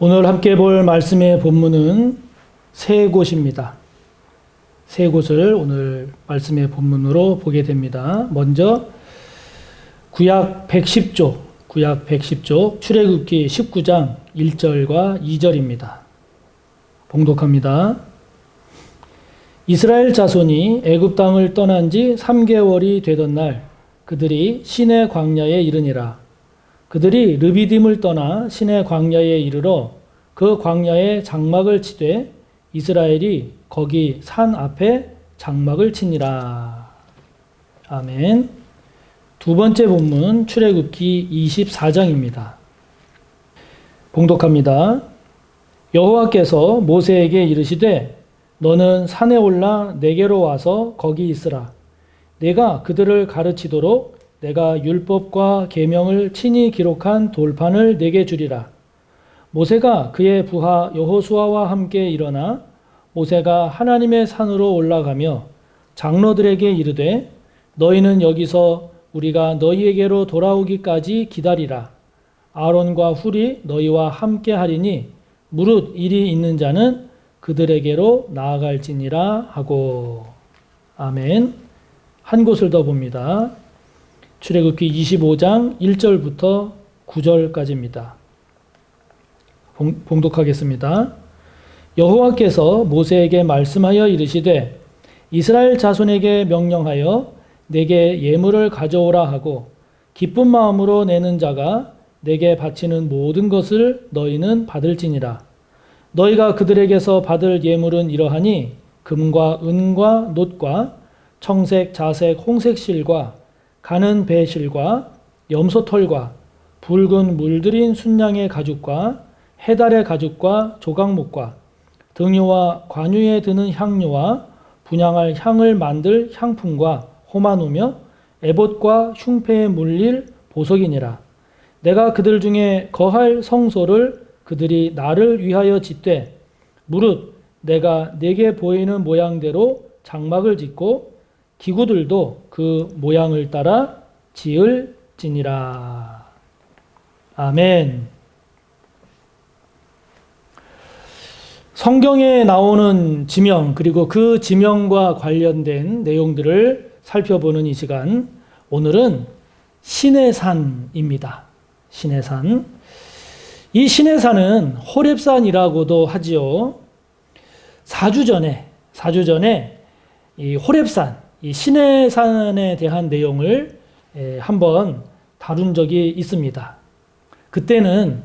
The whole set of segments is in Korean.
오늘 함께 볼 말씀의 본문은 세 곳입니다. 세 곳을 오늘 말씀의 본문으로 보게 됩니다. 먼저 구약 110쪽 출애굽기 19장 1절과 2절입니다. 봉독합니다. 이스라엘 자손이 애굽 땅을 떠난 지 3개월이 되던 날 그들이 시내 광야에 이르니라. 그들이 르비딤을 떠나 시내 광야에 이르러 그 광야에 장막을 치되 이스라엘이 거기 산 앞에 장막을 치니라. 아멘. 두 번째 본문 출애굽기 24장입니다. 봉독합니다. 여호와께서 모세에게 이르시되 너는 산에 올라 내게로 와서 거기 있으라. 내가 그들을 가르치도록 내가 율법과 계명을 친히 기록한 돌판을 내게 주리라. 모세가 그의 부하 여호수아와 함께 일어나 모세가 하나님의 산으로 올라가며 장로들에게 이르되 너희는 여기서 우리가 너희에게로 돌아오기까지 기다리라. 아론과 훌이 너희와 함께 하리니 무릇 일이 있는 자는 그들에게로 나아갈지니라 하고. 아멘. 한 곳을 더 봅니다. 출애굽기 25장 1절부터 9절까지입니다. 봉독하겠습니다. 여호와께서 모세에게 말씀하여 이르시되 이스라엘 자손에게 명령하여 내게 예물을 가져오라 하고 기쁜 마음으로 내는 자가 내게 바치는 모든 것을 너희는 받을지니라. 너희가 그들에게서 받을 예물은 이러하니 금과 은과 놋과 청색, 자색, 홍색 실과 가는 배실과 염소털과 붉은 물들인 순양의 가죽과 해달의 가죽과 조각목과 등유와 관유에 드는 향료와 분향할 향을 만들 향품과 호마노며 에봇과 흉패에 물릴 보석이니라. 내가 그들 중에 거할 성소를 그들이 나를 위하여 짓되 무릇 내가 내게 보이는 모양대로 장막을 짓고 기구들도 그 모양을 따라 지을지니라. 아멘. 성경에 나오는 지명 그리고 그 지명과 관련된 내용들을 살펴보는 이 시간, 오늘은 시내산입니다. 시내산. 이 시내산은 호렙산이라고도 하지요. 4주 전에 이 호렙산, 이 시내산에 대한 내용을 한번 다룬 적이 있습니다. 그때는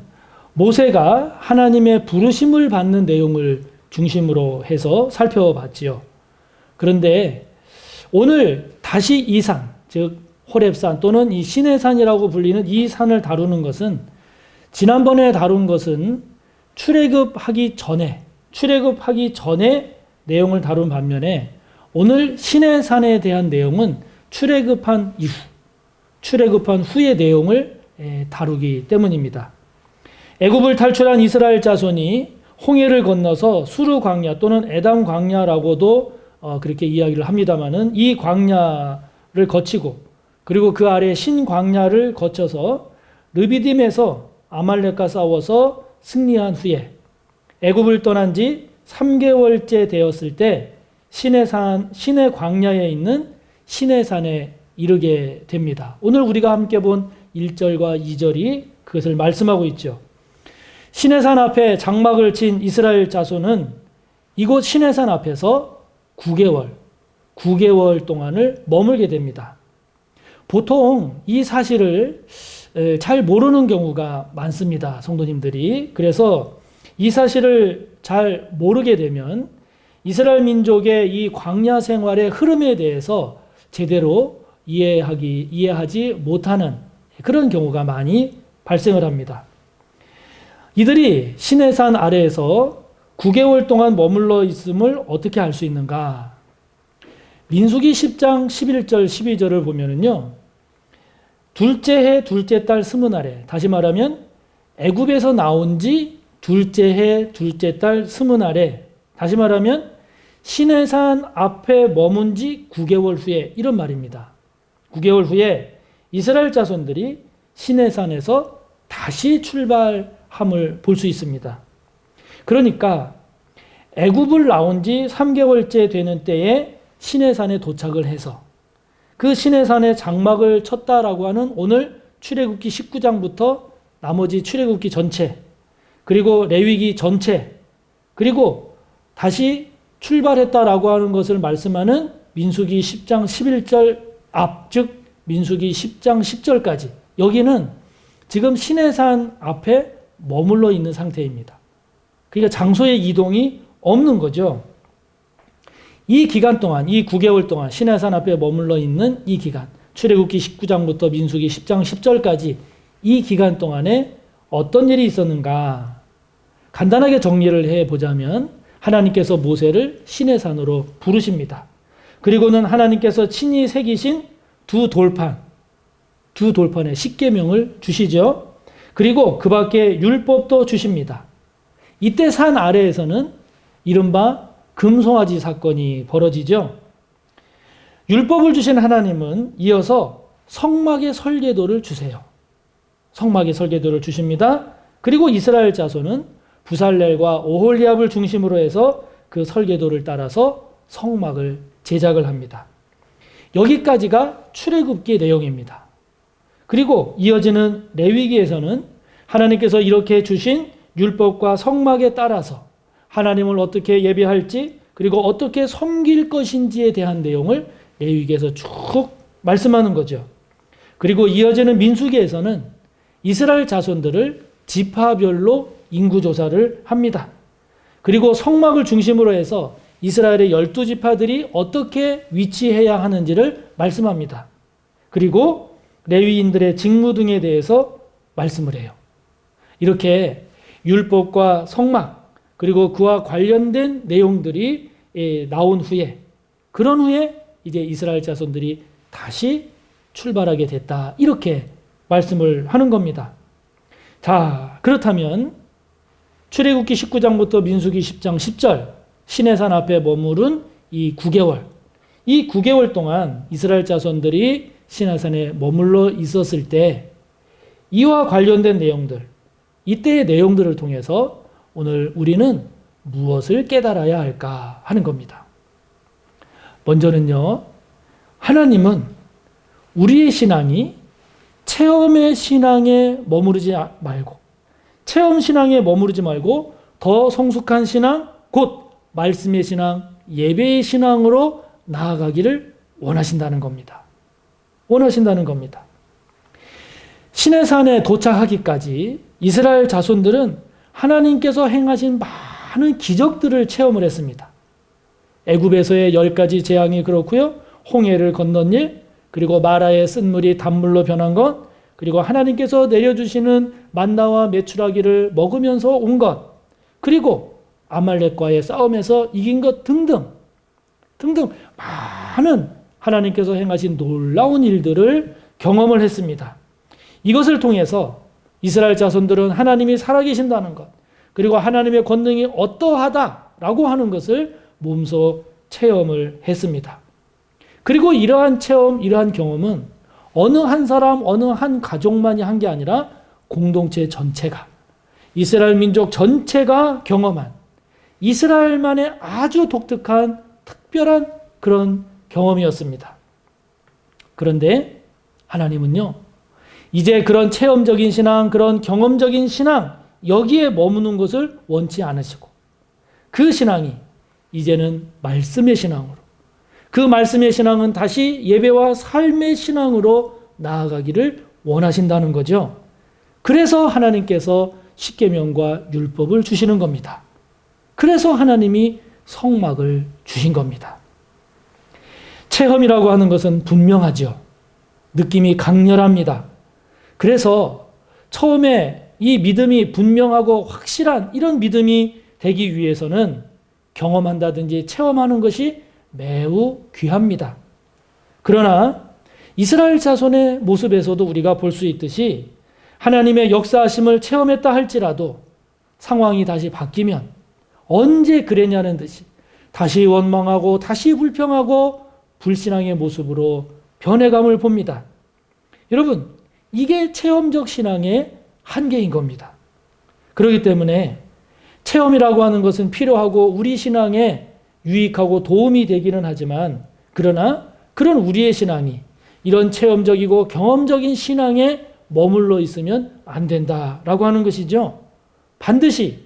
모세가 하나님의 부르심을 받는 내용을 중심으로 해서 살펴봤지요. 그런데 오늘 다시 이 산, 즉 호렙산 또는 이 시내산이라고 불리는 이 산을 다루는 것은 지난번에 다룬 것은 출애굽하기 전에 내용을 다룬 반면에 오늘 시내산에 대한 내용은 출애굽한 후의 내용을 다루기 때문입니다. 애굽을 탈출한 이스라엘 자손이 홍해를 건너서 수르 광야 또는 에담 광야라고도 그렇게 이야기를 합니다마는 이 광야를 거치고 그리고 그 아래 신 광야를 거쳐서 르비딤에서 아말렉과 싸워서 승리한 후에 애굽을 떠난 지 3개월째 되었을 때 시내 광야에 있는 시내산에 이르게 됩니다. 오늘 우리가 함께 본 1절과 2절이 그것을 말씀하고 있죠. 시내산 앞에 장막을 친 이스라엘 자손은 이곳 시내산 앞에서 9개월 동안을 머물게 됩니다. 보통 이 사실을 잘 모르는 경우가 많습니다. 성도님들이. 그래서 이 사실을 잘 모르게 되면 이스라엘 민족의 이 광야 생활의 흐름에 대해서 제대로 이해하지 못하는 그런 경우가 많이 발생을 합니다. 이들이 시내산 아래에서 9개월 동안 머물러 있음을 어떻게 알 수 있는가? 민수기 10장 11절 12절을 보면은요. 둘째 해 둘째 달 스무날에, 다시 말하면 애굽에서 나온 지 둘째 해 둘째 달 스무날에, 다시 말하면 시내산 앞에 머문 지 9개월 후에, 이런 말입니다. 9개월 후에 이스라엘 자손들이 시내산에서 다시 출발함을 볼 수 있습니다. 그러니까 애굽을 나온 지 3개월째 되는 때에 시내산에 도착을 해서 그 시내산에 장막을 쳤다라고 하는 오늘 출애굽기 19장부터 나머지 출애굽기 전체, 그리고 레위기 전체, 그리고 다시 출발했다라고 하는 것을 말씀하는 민수기 10장 11절 앞, 즉 민수기 10장 10절까지 여기는 지금 시내산 앞에 머물러 있는 상태입니다. 그러니까 장소의 이동이 없는 거죠. 이 기간 동안, 이 9개월 동안 시내산 앞에 머물러 있는 이 기간, 출애굽기 19장부터 민수기 10장 10절까지 이 기간 동안에 어떤 일이 있었는가? 간단하게 정리를 해보자면 하나님께서 모세를 시내산으로 부르십니다. 그리고는 하나님께서 친히 새기신 두 돌판에 십계명을 주시죠. 그리고 그 밖에 율법도 주십니다. 이때 산 아래에서는 이른바 금송아지 사건이 벌어지죠. 율법을 주신 하나님은 이어서 성막의 설계도를 주세요. 성막의 설계도를 주십니다. 그리고 이스라엘 자손은 부살렐과 오홀리압을 중심으로 해서 그 설계도를 따라서 성막을 제작을 합니다. 여기까지가 출애굽기 내용입니다. 그리고 이어지는 레위기에서는 하나님께서 이렇게 주신 율법과 성막에 따라서 하나님을 어떻게 예배할지 그리고 어떻게 섬길 것인지에 대한 내용을 레위기에서 쭉 말씀하는 거죠. 그리고 이어지는 민수기에서는 이스라엘 자손들을 지파별로 인구조사를 합니다. 그리고 성막을 중심으로 해서 이스라엘의 12지파들이 어떻게 위치해야 하는지를 말씀합니다. 그리고 레위인들의 직무 등에 대해서 말씀을 해요. 이렇게 율법과 성막 그리고 그와 관련된 내용들이 나온 후에 그런 후에 이제 이스라엘 자손들이 다시 출발하게 됐다. 이렇게 말씀을 하는 겁니다. 자, 그렇다면 출애굽기 19장부터 민수기 10장 10절 시내산 앞에 머무른 이 9개월, 이 9개월 동안 이스라엘 자손들이 시내산에 머물러 있었을 때 이와 관련된 내용들, 이때의 내용들을 통해서 오늘 우리는 무엇을 깨달아야 할까 하는 겁니다. 먼저는요, 하나님은 우리의 신앙이 체험의 신앙에 머무르지 말고 체험 신앙에 머무르지 말고 더 성숙한 신앙, 곧 말씀의 신앙, 예배의 신앙으로 나아가기를 원하신다는 겁니다. 원하신다는 겁니다. 시내산에 도착하기까지 이스라엘 자손들은 하나님께서 행하신 많은 기적들을 체험을 했습니다. 애굽에서의 10가지 재앙이 그렇고요. 홍해를 건넌 일, 그리고 마라의 쓴물이 단물로 변한 것, 그리고 하나님께서 내려주시는 만나와 메추라기를 먹으면서 온 것, 그리고 아말렉과의 싸움에서 이긴 것 등등 많은 하나님께서 행하신 놀라운 일들을 경험을 했습니다. 이것을 통해서 이스라엘 자손들은 하나님이 살아계신다는 것, 그리고 하나님의 권능이 어떠하다라고 하는 것을 몸소 체험을 했습니다. 그리고 이러한 체험, 이러한 경험은 어느 한 사람, 어느 한 가족만이 한 게 아니라 공동체 전체가, 이스라엘 민족 전체가 경험한 이스라엘만의 아주 독특한 특별한 그런 경험이었습니다. 그런데 하나님은요, 이제 그런 체험적인 신앙, 그런 경험적인 신앙, 여기에 머무는 것을 원치 않으시고 그 신앙이 이제는 말씀의 신앙으로, 그 말씀의 신앙은 다시 예배와 삶의 신앙으로 나아가기를 원하신다는 거죠. 그래서 하나님께서 십계명과 율법을 주시는 겁니다. 그래서 하나님이 성막을 주신 겁니다. 체험이라고 하는 것은 분명하죠. 느낌이 강렬합니다. 그래서 처음에 이 믿음이 분명하고 확실한 이런 믿음이 되기 위해서는 경험한다든지 체험하는 것이 매우 귀합니다. 그러나 이스라엘 자손의 모습에서도 우리가 볼 수 있듯이 하나님의 역사하심을 체험했다 할지라도 상황이 다시 바뀌면 언제 그랬냐는 듯이 다시 원망하고 다시 불평하고 불신앙의 모습으로 변해감을 봅니다. 여러분, 이게 체험적 신앙의 한계인 겁니다. 그렇기 때문에 체험이라고 하는 것은 필요하고 우리 신앙에 유익하고 도움이 되기는 하지만 그러나 그런 우리의 신앙이 이런 체험적이고 경험적인 신앙에 머물러 있으면 안 된다라고 하는 것이죠. 반드시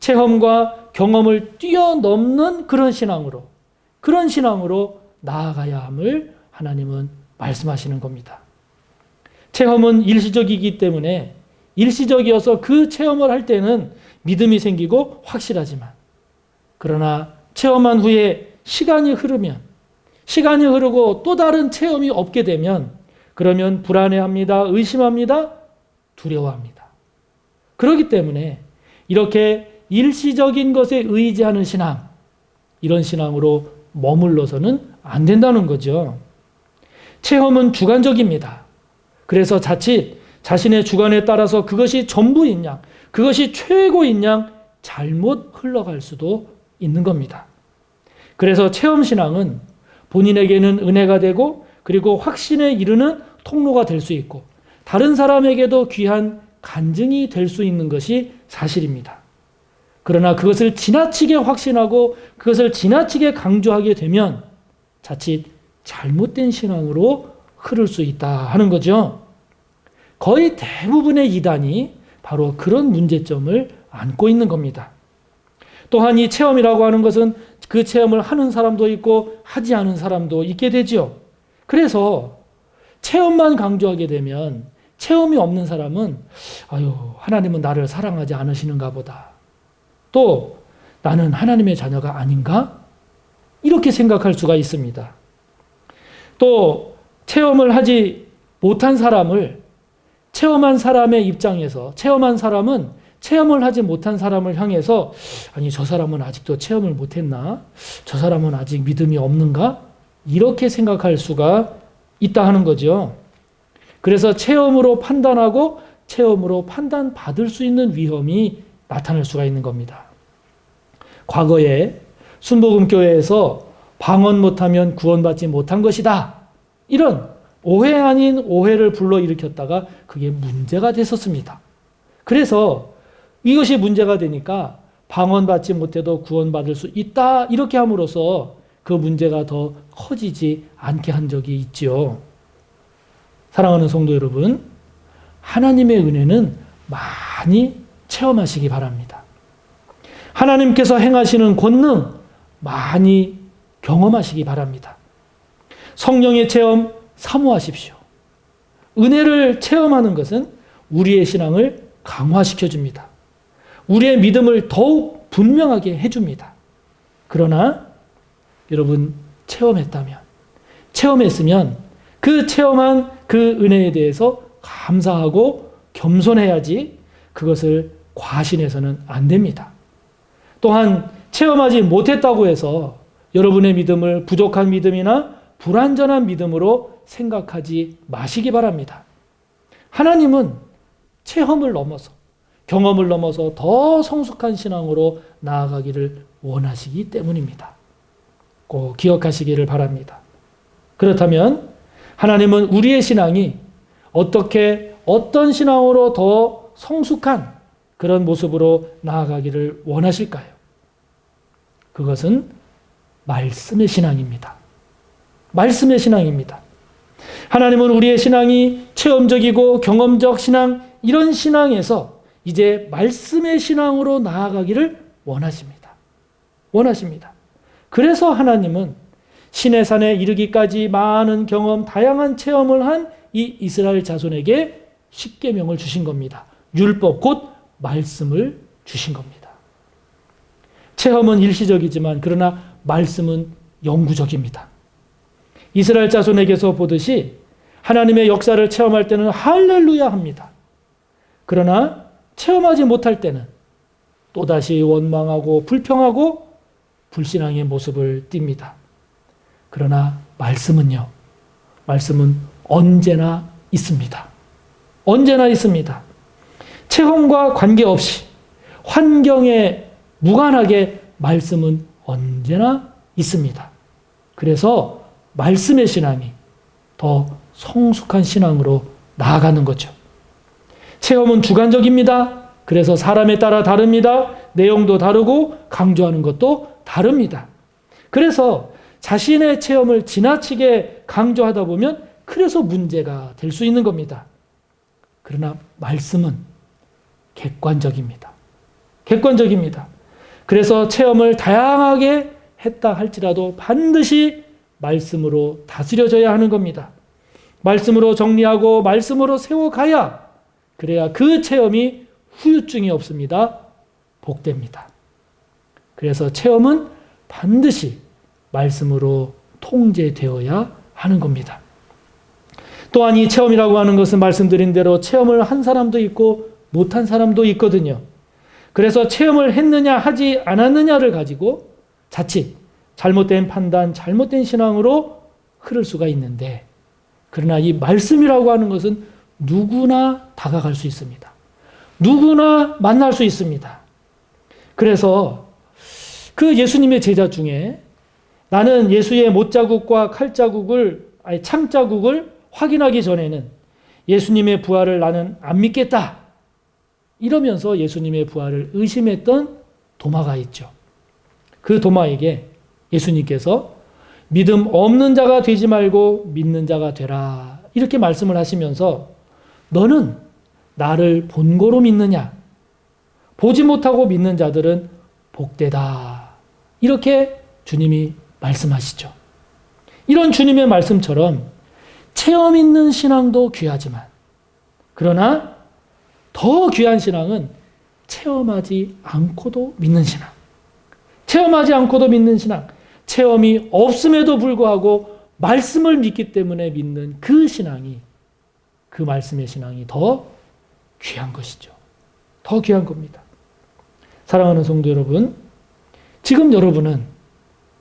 체험과 경험을 뛰어넘는 그런 신앙으로 나아가야 함을 하나님은 말씀하시는 겁니다. 체험은 일시적이기 때문에 일시적이어서 그 체험을 할 때는 믿음이 생기고 확실하지만 그러나 체험한 후에 시간이 흐르고 또 다른 체험이 없게 되면 그러면 불안해합니다. 의심합니다. 두려워합니다. 그렇기 때문에 이렇게 일시적인 것에 의지하는 신앙, 이런 신앙으로 머물러서는 안 된다는 거죠. 체험은 주관적입니다. 그래서 자칫 자신의 주관에 따라서 그것이 전부인 양, 그것이 최고인 양 잘못 흘러갈 수도 있는 겁니다. 그래서 체험신앙은 본인에게는 은혜가 되고 그리고 확신에 이르는 통로가 될 수 있고 다른 사람에게도 귀한 간증이 될 수 있는 것이 사실입니다. 그러나 그것을 지나치게 확신하고 그것을 지나치게 강조하게 되면 자칫 잘못된 신앙으로 흐를 수 있다 하는 거죠. 거의 대부분의 이단이 바로 그런 문제점을 안고 있는 겁니다. 또한 이 체험이라고 하는 것은 그 체험을 하는 사람도 있고 하지 않은 사람도 있게 되죠. 그래서 체험만 강조하게 되면 체험이 없는 사람은 하나님은 나를 사랑하지 않으시는가 보다. 또 나는 하나님의 자녀가 아닌가? 이렇게 생각할 수가 있습니다. 또 체험을 하지 못한 사람을 체험한 사람의 입장에서 체험한 사람은 체험을 하지 못한 사람을 향해서 저 사람은 아직도 체험을 못했나? 저 사람은 아직 믿음이 없는가? 이렇게 생각할 수가 있다 하는 거죠. 그래서 체험으로 판단하고 체험으로 판단받을 수 있는 위험이 나타날 수가 있는 겁니다. 과거에 순복음교회에서 방언 못하면 구원받지 못한 것이다. 이런 오해 아닌 오해를 불러일으켰다가 그게 문제가 됐었습니다. 그래서 이것이 문제가 되니까 방언 받지 못해도 구원받을 수 있다. 이렇게 함으로써 그 문제가 더 커지지 않게 한 적이 있죠. 사랑하는 성도 여러분, 하나님의 은혜는 많이 체험하시기 바랍니다. 하나님께서 행하시는 권능 많이 경험하시기 바랍니다. 성령의 체험 사모하십시오. 은혜를 체험하는 것은 우리의 신앙을 강화시켜 줍니다. 우리의 믿음을 더욱 분명하게 해줍니다. 그러나 여러분 체험했으면 그 체험한 그 은혜에 대해서 감사하고 겸손해야지 그것을 과신해서는 안 됩니다. 또한 체험하지 못했다고 해서 여러분의 믿음을 부족한 믿음이나 불완전한 믿음으로 생각하지 마시기 바랍니다. 하나님은 체험을 넘어서 경험을 넘어서 더 성숙한 신앙으로 나아가기를 원하시기 때문입니다. 꼭 기억하시기를 바랍니다. 그렇다면 하나님은 우리의 신앙이 어떤 신앙으로 더 성숙한 그런 모습으로 나아가기를 원하실까요? 그것은 말씀의 신앙입니다. 말씀의 신앙입니다. 하나님은 우리의 신앙이 체험적이고 경험적 신앙, 이런 신앙에서 이제 말씀의 신앙으로 나아가기를 원하십니다. 그래서 하나님은 시내산에 이르기까지 많은 경험, 다양한 체험을 한 이 이스라엘 자손에게 십계명을 주신 겁니다. 율법 곧 말씀을 주신 겁니다. 체험은 일시적이지만 그러나 말씀은 영구적입니다. 이스라엘 자손에게서 보듯이 하나님의 역사를 체험할 때는 할렐루야 합니다. 그러나 체험하지 못할 때는 또다시 원망하고 불평하고 불신앙의 모습을 띱니다. 그러나 말씀은 언제나 있습니다. 언제나 있습니다. 체험과 관계없이 환경에 무관하게 말씀은 언제나 있습니다. 그래서 말씀의 신앙이 더 성숙한 신앙으로 나아가는 거죠. 체험은 주관적입니다. 그래서 사람에 따라 다릅니다. 내용도 다르고 강조하는 것도 다릅니다. 그래서 자신의 체험을 지나치게 강조하다 보면 그래서 문제가 될 수 있는 겁니다. 그러나 말씀은 객관적입니다. 객관적입니다. 그래서 체험을 다양하게 했다 할지라도 반드시 말씀으로 다스려져야 하는 겁니다. 말씀으로 정리하고 말씀으로 세워가야 그래야 그 체험이 후유증이 없습니다. 복됩니다. 그래서 체험은 반드시 말씀으로 통제되어야 하는 겁니다. 또한 이 체험이라고 하는 것은 말씀드린 대로 체험을 한 사람도 있고 못한 사람도 있거든요. 그래서 체험을 했느냐 하지 않았느냐를 가지고 자칫 잘못된 판단, 잘못된 신앙으로 흐를 수가 있는데, 그러나 이 말씀이라고 하는 것은 누구나 다가갈 수 있습니다. 누구나 만날 수 있습니다. 그래서 그 예수님의 제자 중에 나는 예수의 못자국과 창자국을 확인하기 전에는 예수님의 부활을 나는 안 믿겠다, 이러면서 예수님의 부활을 의심했던 도마가 있죠. 그 도마에게 예수님께서 믿음 없는 자가 되지 말고 믿는 자가 되라, 이렇게 말씀을 하시면서 너는 나를 본고로 믿느냐? 보지 못하고 믿는 자들은 복되다, 이렇게 주님이 말씀하시죠. 이런 주님의 말씀처럼 체험 있는 신앙도 귀하지만, 그러나 더 귀한 신앙은 체험하지 않고도 믿는 신앙. 체험하지 않고도 믿는 신앙. 체험이 없음에도 불구하고 말씀을 믿기 때문에 믿는 그 신앙이, 그 말씀의 신앙이 더 귀한 것이죠. 더 귀한 겁니다. 사랑하는 성도 여러분, 지금 여러분은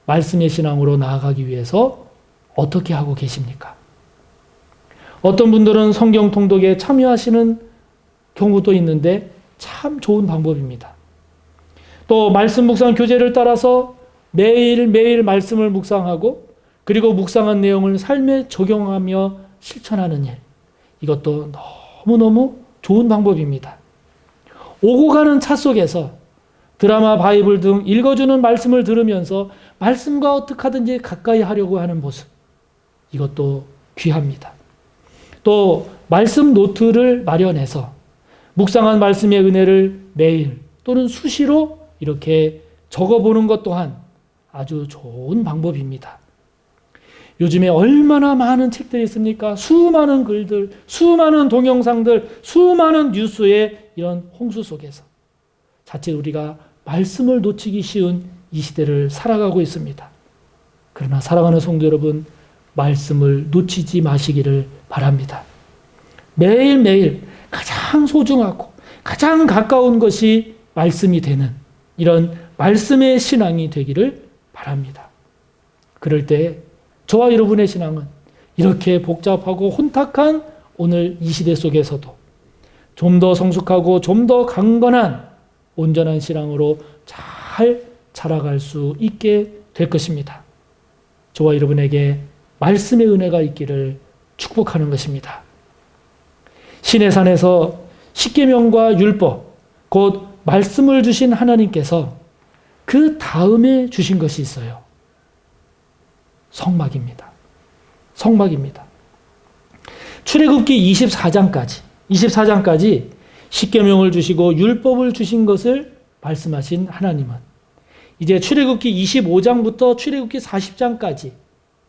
말씀의 신앙으로 나아가기 위해서 어떻게 하고 계십니까? 어떤 분들은 성경 통독에 참여하시는 경우도 있는데 참 좋은 방법입니다. 또 말씀 묵상 교재를 따라서 매일매일 말씀을 묵상하고 그리고 묵상한 내용을 삶에 적용하며 실천하는 일, 이것도 너무너무 좋은 방법입니다. 오고 가는 차 속에서 드라마, 바이블 등 읽어주는 말씀을 들으면서 말씀과 어떻게 하든지 가까이 하려고 하는 모습, 이것도 귀합니다. 또 말씀 노트를 마련해서 묵상한 말씀의 은혜를 매일 또는 수시로 이렇게 적어보는 것 또한 아주 좋은 방법입니다. 요즘에 얼마나 많은 책들이 있습니까? 수많은 글들, 수많은 동영상들, 수많은 뉴스의 이런 홍수 속에서 자칫 우리가 말씀을 놓치기 쉬운 이 시대를 살아가고 있습니다. 그러나 사랑하는 성도 여러분, 말씀을 놓치지 마시기를 바랍니다. 매일매일 가장 소중하고 가장 가까운 것이 말씀이 되는 이런 말씀의 신앙이 되기를 바랍니다. 그럴 때 저와 여러분의 신앙은 이렇게 복잡하고 혼탁한 오늘 이 시대 속에서도 좀 더 성숙하고 좀 더 강건한 온전한 신앙으로 잘 자라갈 수 있게 될 것입니다. 저와 여러분에게 말씀의 은혜가 있기를 축복하는 것입니다. 시내산에서 십계명과 율법, 곧 말씀을 주신 하나님께서 그 다음에 주신 것이 있어요. 성막입니다. 성막입니다. 출애굽기 24장까지 십계명을 주시고 율법을 주신 것을 말씀하신 하나님은 이제 출애굽기 25장부터 출애굽기 40장까지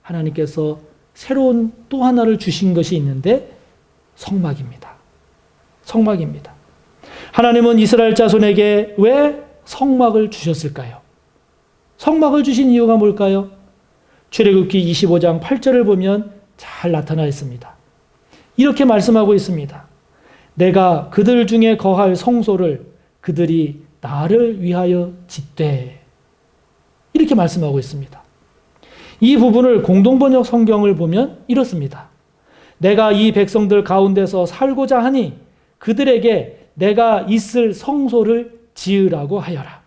하나님께서 새로운 또 하나를 주신 것이 있는데 성막입니다. 성막입니다. 하나님은 이스라엘 자손에게 왜 성막을 주셨을까요? 성막을 주신 이유가 뭘까요? 출애굽기 25장 8절을 보면 잘 나타나 있습니다. 이렇게 말씀하고 있습니다. 내가 그들 중에 거할 성소를 그들이 나를 위하여 짓되, 이렇게 말씀하고 있습니다. 이 부분을 공동번역 성경을 보면 이렇습니다. 내가 이 백성들 가운데서 살고자 하니 그들에게 내가 있을 성소를 지으라고 하여라.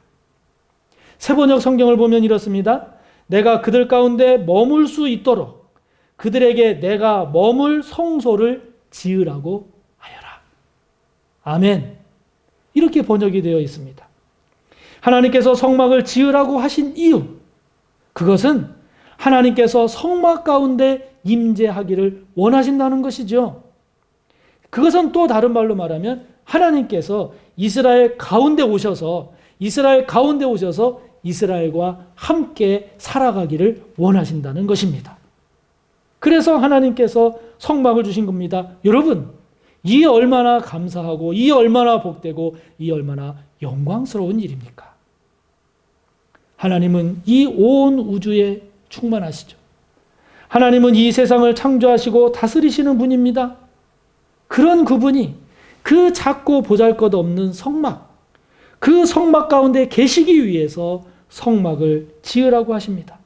새번역 성경을 보면 이렇습니다. 내가 그들 가운데 머물 수 있도록 그들에게 내가 머물 성소를 지으라고 하여라. 아멘. 이렇게 번역이 되어 있습니다. 하나님께서 성막을 지으라고 하신 이유, 그것은 하나님께서 성막 가운데 임재하기를 원하신다는 것이죠. 그것은 또 다른 말로 말하면 하나님께서 이스라엘 가운데 오셔서 이스라엘과 함께 살아가기를 원하신다는 것입니다. 그래서 하나님께서 성막을 주신 겁니다. 여러분, 이 얼마나 감사하고 이 얼마나 복되고 이 얼마나 영광스러운 일입니까? 하나님은 이 온 우주에 충만하시죠. 하나님은 이 세상을 창조하시고 다스리시는 분입니다. 그런 그분이 그 작고 보잘것없는 성막, 그 성막 가운데 계시기 위해서 성막을 지으라고 하십니다.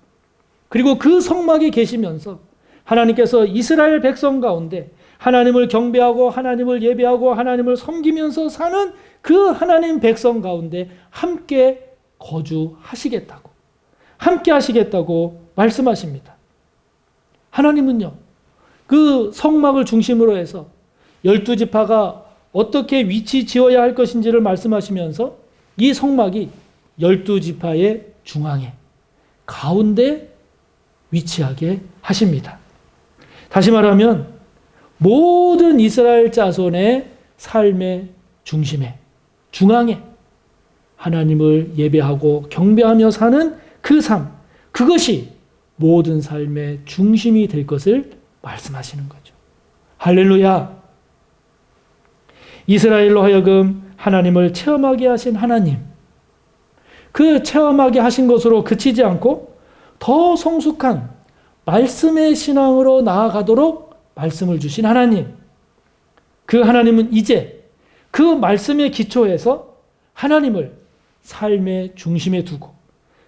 그리고 그 성막에 계시면서 하나님께서 이스라엘 백성 가운데 하나님을 경배하고 하나님을 예배하고 하나님을 섬기면서 사는 그 하나님 백성 가운데 함께 거주하시겠다고, 함께 하시겠다고 말씀하십니다. 하나님은요, 그 성막을 중심으로 해서 12지파가 어떻게 위치 지어야 할 것인지를 말씀하시면서 이 성막이 12지파의 중앙에, 가운데 위치하게 하십니다. 다시 말하면 모든 이스라엘 자손의 삶의 중심에, 중앙에 하나님을 예배하고 경배하며 사는 그 삶, 그것이 모든 삶의 중심이 될 것을 말씀하시는 거죠. 할렐루야! 이스라엘로 하여금 하나님을 체험하게 하신 하나님, 그 체험하게 하신 것으로 그치지 않고 더 성숙한 말씀의 신앙으로 나아가도록 말씀을 주신 하나님, 그 하나님은 이제 그 말씀의 기초에서 하나님을 삶의 중심에 두고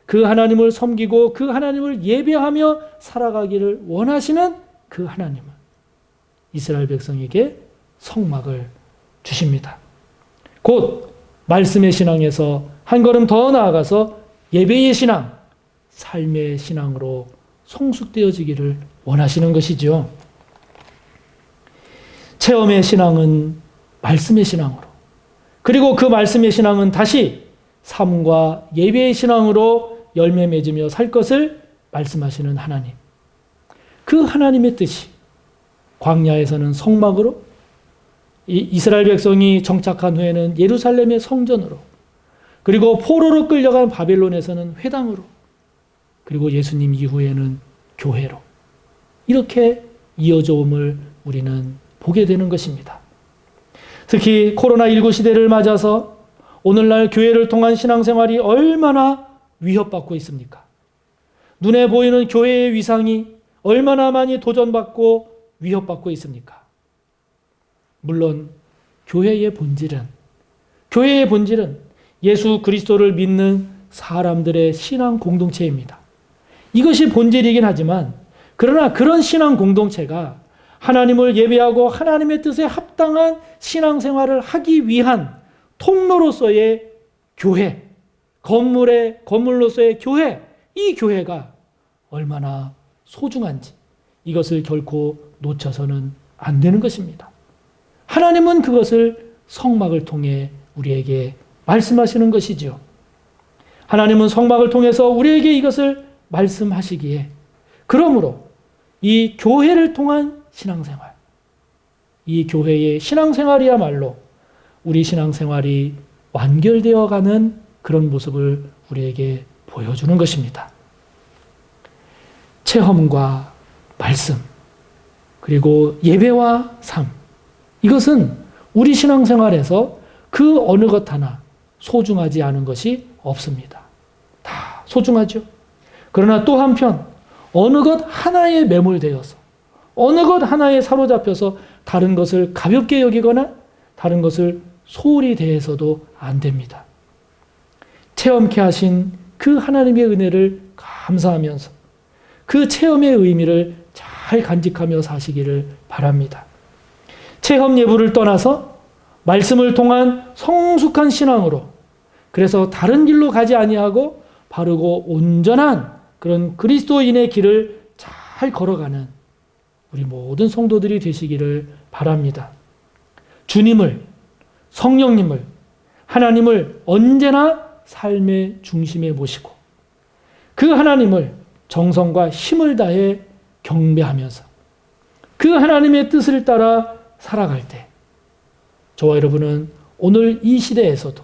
그 하나님을 섬기고 그 하나님을 예배하며 살아가기를 원하시는 그 하나님은 이스라엘 백성에게 성막을 주십니다. 곧 말씀의 신앙에서 한 걸음 더 나아가서 예배의 신앙, 삶의 신앙으로 성숙되어지기를 원하시는 것이죠. 체험의 신앙은 말씀의 신앙으로, 그리고 그 말씀의 신앙은 다시 삶과 예배의 신앙으로 열매 맺으며 살 것을 말씀하시는 하나님. 그 하나님의 뜻이 광야에서는 성막으로, 이스라엘 백성이 정착한 후에는 예루살렘의 성전으로, 그리고 포로로 끌려간 바벨론에서는 회당으로, 그리고 예수님 이후에는 교회로, 이렇게 이어져 옴을 우리는 보게 되는 것입니다. 특히 코로나19 시대를 맞아서 오늘날 교회를 통한 신앙생활이 얼마나 위협받고 있습니까? 눈에 보이는 교회의 위상이 얼마나 많이 도전받고 위협받고 있습니까? 물론 교회의 본질은 예수 그리스도를 믿는 사람들의 신앙 공동체입니다. 이것이 본질이긴 하지만, 그러나 그런 신앙 공동체가 하나님을 예배하고 하나님의 뜻에 합당한 신앙생활을 하기 위한 통로로서의 교회, 건물로서의 교회, 이 교회가 얼마나 소중한지 이것을 결코 놓쳐서는 안 되는 것입니다. 하나님은 그것을 성막을 통해 우리에게 말씀하시는 것이지요. 하나님은 성막을 통해서 우리에게 이것을 말씀하시기에, 그러므로 이 교회를 통한 신앙생활, 이 교회의 신앙생활이야말로 우리 신앙생활이 완결되어 가는 그런 모습을 우리에게 보여주는 것입니다. 체험과 말씀, 그리고 예배와 삶, 이것은 우리 신앙생활에서 그 어느 것 하나 소중하지 않은 것이 없습니다. 다 소중하죠. 그러나 또 한편 어느 것 하나에 매몰되어서, 어느 것 하나에 사로잡혀서 다른 것을 가볍게 여기거나 다른 것을 소홀히 대해서도 안 됩니다. 체험케 하신 그 하나님의 은혜를 감사하면서 그 체험의 의미를 잘 간직하며 사시기를 바랍니다. 체험 예부를 떠나서 말씀을 통한 성숙한 신앙으로, 그래서 다른 길로 가지 아니하고 바르고 온전한 그런 그리스도인의 길을 잘 걸어가는 우리 모든 성도들이 되시기를 바랍니다. 주님을, 성령님을, 하나님을 언제나 삶의 중심에 모시고 그 하나님을 정성과 힘을 다해 경배하면서 그 하나님의 뜻을 따라 살아갈 때 저와 여러분은 오늘 이 시대에서도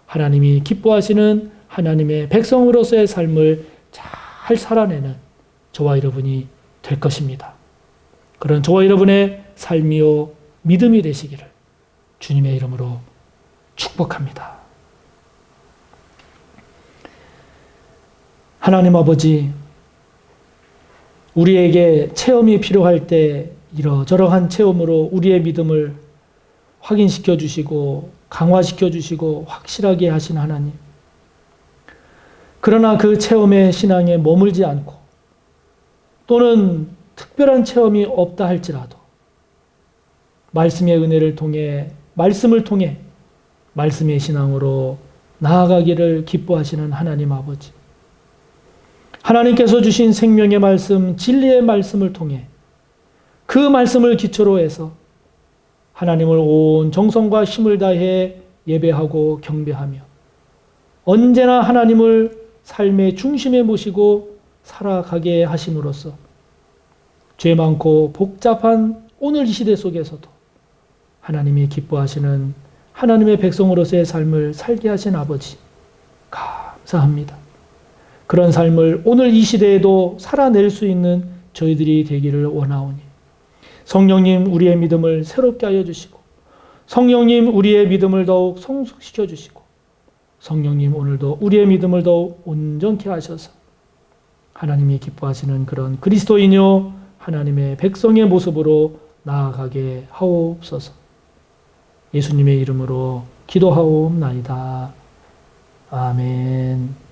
하나님이 기뻐하시는 하나님의 백성으로서의 삶을 잘 살아내는 저와 여러분이 될 것입니다. 그런 저와 여러분의 삶이요 믿음이 되시기를 주님의 이름으로 축복합니다. 하나님 아버지, 우리에게 체험이 필요할 때 이러저러한 체험으로 우리의 믿음을 확인시켜 주시고 강화시켜 주시고 확실하게 하신 하나님. 그러나 그 체험의 신앙에 머물지 않고 또는 특별한 체험이 없다 할지라도 말씀의 은혜를 통해 말씀을 통해 말씀의 신앙으로 나아가기를 기뻐하시는 하나님 아버지. 하나님께서 주신 생명의 말씀, 진리의 말씀을 통해 그 말씀을 기초로 해서 하나님을 온 정성과 힘을 다해 예배하고 경배하며 언제나 하나님을 삶의 중심에 모시고 살아가게 하심으로써 죄 많고 복잡한 오늘 이 시대 속에서도 하나님이 기뻐하시는 하나님의 백성으로서의 삶을 살게 하신 아버지, 감사합니다. 그런 삶을 오늘 이 시대에도 살아낼 수 있는 저희들이 되기를 원하오니 성령님 우리의 믿음을 새롭게 하여 주시고 성령님 우리의 믿음을 더욱 성숙시켜 주시고 성령님 오늘도 우리의 믿음을 더욱 온전케 하셔서 하나님이 기뻐하시는 그런 그리스도인이요 하나님의 백성의 모습으로 나아가게 하옵소서. 예수님의 이름으로 기도하옵나이다. 아멘.